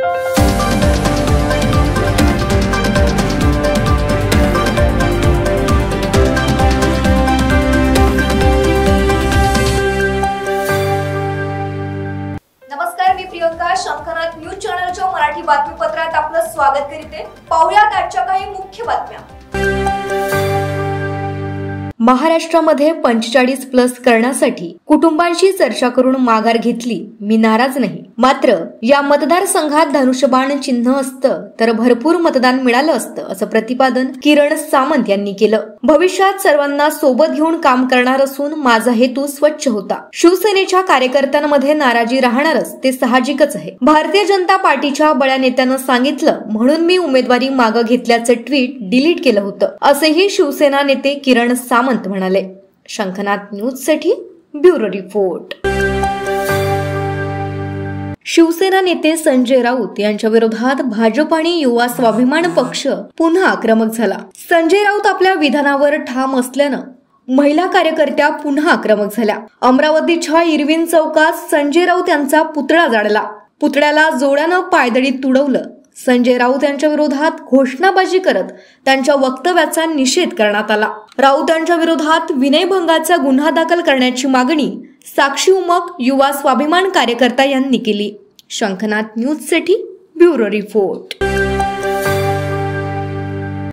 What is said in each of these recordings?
नमस्कार, मी प्रियंका. शंखनाथ न्यूज चॅनलच्या मराठी बातमीपत्रात आपलं स्वागत करते. पाहुयात आजच्या काही मुख्य बातम्या. महाराष्ट्रामध्ये 45+ करण्यासाठी कुटुंबांशी चर्चा करून माघार घेतली. मी नाराज नाही. मात्र या मतदारसंघात धनुष्यबाण चिन्ह असतं तर भरपूर मतदान मिळालं असतं, असं प्रतिपादन किरण सामंत यांनी केलं. भविष्यात सर्वांना सोबत घेऊन काम करणार असून माझा हेतू स्वच्छ होता. शिवसेनेच्या कार्यकर्त्यांमध्ये नाराजी राहणारच, ते साहजिकच आहे. भारतीय जनता पार्टीच्या बड्या नेत्यानं सांगितलं म्हणून मी उमेदवारी मागं घेतल्याचं ट्विट डिलीट केलं होतं, असेही शिवसेना नेते किरण सामंत म्हणाले. शंखनाथ न्यूज साठी ब्युरो रिपोर्ट. शिवसेना नेते संजय राऊत यांच्या विरोधात भाजप आणि युवा स्वाभिमान पक्ष पुन्हा आक्रमक झाला. संजय राऊत आपल्या विधानावर ठाम असल्यानं महिला कार्यकर्त्या पुन्हा आक्रमक झाल्या. अमरावतीच्या इरविन चौकात संजय राऊत यांचा पुतळा जाळला. पुतळ्याला जोड्यानं पायदळीत तुडवलं. संजय राऊत यांच्या विरोधात घोषणाबाजी करत त्यांच्या वक्तव्याचा निषेध करण्यात आला. राऊत यांच्या विरोधात विनयभंगाचा गुन्हा दाखल करण्याची मागणी साक्षी उमक युवा स्वाभिमान कार्यकर्ता यांनी केली. शंखनाथ न्यूज साठी ब्युरो रिपोर्ट.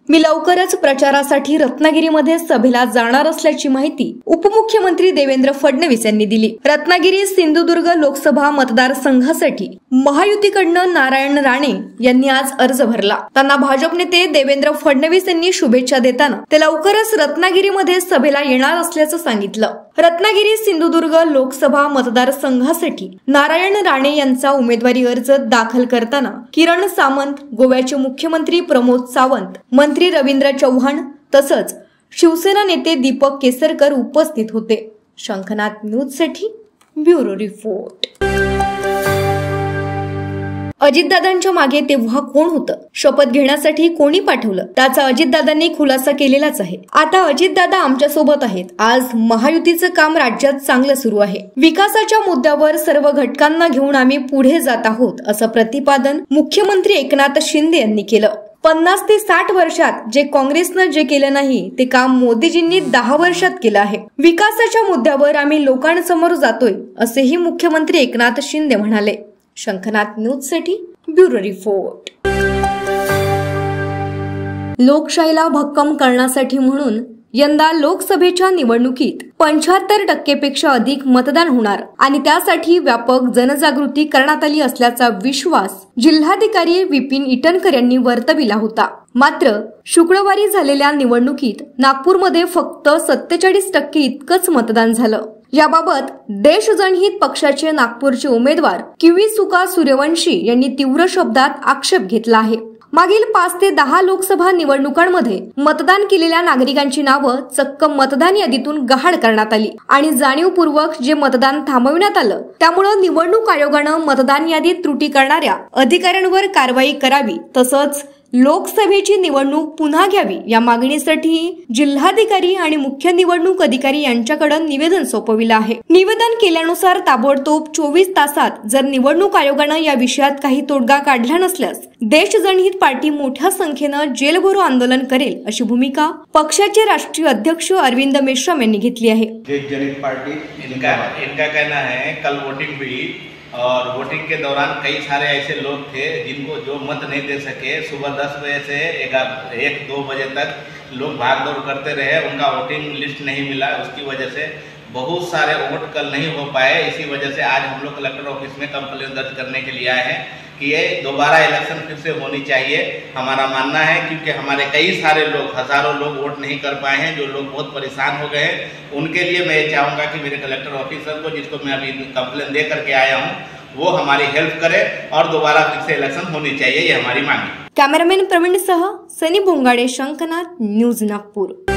मी लवकरच प्रचारासाठी रत्नागिरीमध्ये सभेला जाणार असल्याची माहिती उपमुख्यमंत्री देवेंद्र फडणवीस यांनी दिली. रत्नागिरी सिंधुदुर्ग लोकसभा मतदारसंघासाठी महायुतीकडनं नारायण राणे यांनी आज अर्ज भरला. त्यांना भाजप नेते देवेंद्र फडणवीस यांनी शुभेच्छा देताना ते लवकरच रत्नागिरीमध्ये सभेला येणार असल्याचं सांगितलं. रत्नागिरी सिंधुदुर्ग लोकसभा मतदारसंघासाठी नारायण राणे यांचा उमेदवारी अर्ज दाखल करताना किरण सामंत, गोव्याचे मुख्यमंत्री प्रमोद सावंत, मंत्री रवींद्र चव्हाण तसंच शिवसेना नेते दीपक केसरकर उपस्थित होते. शंखनाथ न्यूज साठी ब्युरो रिपोर्ट. अजितदादांच्या मागे तेव्हा कोण होतं? शपथ घेण्यासाठी कोणी पाठवलं? त्याचा अजितदादांनी खुलासा केलेलाच आहे. आता अजितदादा आमच्या सोबत आहेत. आज महायुतीचं काम राज्यात चांगलं सुरू आहे. विकासाच्या मुद्द्यावर सर्व घटकांना घेऊन आम्ही पुढे जात आहोत, असं प्रतिपादन मुख्यमंत्री एकनाथ शिंदे यांनी केलं. 50 ते 60 वर्षात जे काँग्रेसनं जे केलं नाही ते काम मोदीजींनी 10 वर्षात केलं आहे. विकासाच्या मुद्द्यावर आम्ही लोकांसमोर जातोय, असेही मुख्यमंत्री एकनाथ शिंदे म्हणाले. शंखनाथ न्यूज साठी ब्युरो रिपोर्ट. लोकशाहीला भक्कम करण्यासाठी म्हणून यंदा लोकसभेच्या निवडणुकीत 75% पेक्षा अधिक मतदान होणार आणि त्यासाठी व्यापक जनजागृती करण्यात आली असल्याचा विश्वास जिल्हाधिकारी विपिन इटनकर यांनी वर्तविला होता. मात्र शुक्रवारी झालेल्या निवडणुकीत नागपूरमध्ये फक्त 47% इतकंच मतदान झालं. याबाबत देशजनहित पक्षाचे नागपूरचे उमेदवार किवीसुका सूर्यवंशी यांनी तीव्र शब्दात आक्षेप घेतला आहे. मागील 5 ते 10 लोकसभा निवडणुकांमध्ये मतदान केलेल्या नागरिकांची नावं चक्क मतदान यादीतून गहाळ करण्यात आली आणि जाणीवपूर्वक जे मतदान थांबविण्यात आलं त्यामुळे निवडणूक आयोगानं मतदान यादीत त्रुटी करणाऱ्या अधिकाऱ्यांवर कारवाई करावी तसंच लोकसभेची निवडणूक पुन्हा घ्यावी या मागणीसाठी जिल्हाधिकारी आणि मुख्य निवडणूक अधिकारी यांच्याकडे निवेदन सोपविलं आहे. निवेदन केल्यानुसार ताबडतोब 24 तासात जर निवडणूक आयोगानं या विषयात काही तोडगा काढला नसल्यास देशजनहित पार्टी मोठ्या संख्येनं जेलभरो आंदोलन करेल, अशी भूमिका पक्षाचे राष्ट्रीय अध्यक्ष अरविंद मेश्राम यांनी घेतली आहे. देशजनहित पार्टी इनका कहना है कल वोटिंग हुई और वोटिंग के दौरान कई सारे ऐसे लोग थे जिनको जो मत नहीं दे सके. सुबह 10 बजे से 1-2 बजे तक लोग भागदौड़ करते रहे. उनका वोटिंग लिस्ट नहीं मिला. उसकी वजह से बहुत सारे वोट कल नहीं हो पाए. इसी वजह से आज हम लोग कलेक्टर ऑफिस में कंप्लेंट दर्ज करने के लिए आए हैं कि ये दोबारा इलेक्शन फिर से होनी चाहिए. हमारा मानना है क्योंकि हमारे कई सारे लोग, हजारों लोग वोट नहीं कर पाए हैं. जो लोग बहुत परेशान हो गए हैं उनके लिए मैं ये चाहूँगा कि मेरे कलेक्टर ऑफिसर को, जिसको मैं अभी कंप्लेंट दे करके आया हूँ, वो हमारी हेल्प करे और दोबारा फिर से इलेक्शन होनी चाहिए. ये हमारी मांग है. कॅमेरामॅन प्रवीण सह सनी भोंगाडे, शंखनाथ न्यूज नागपूर.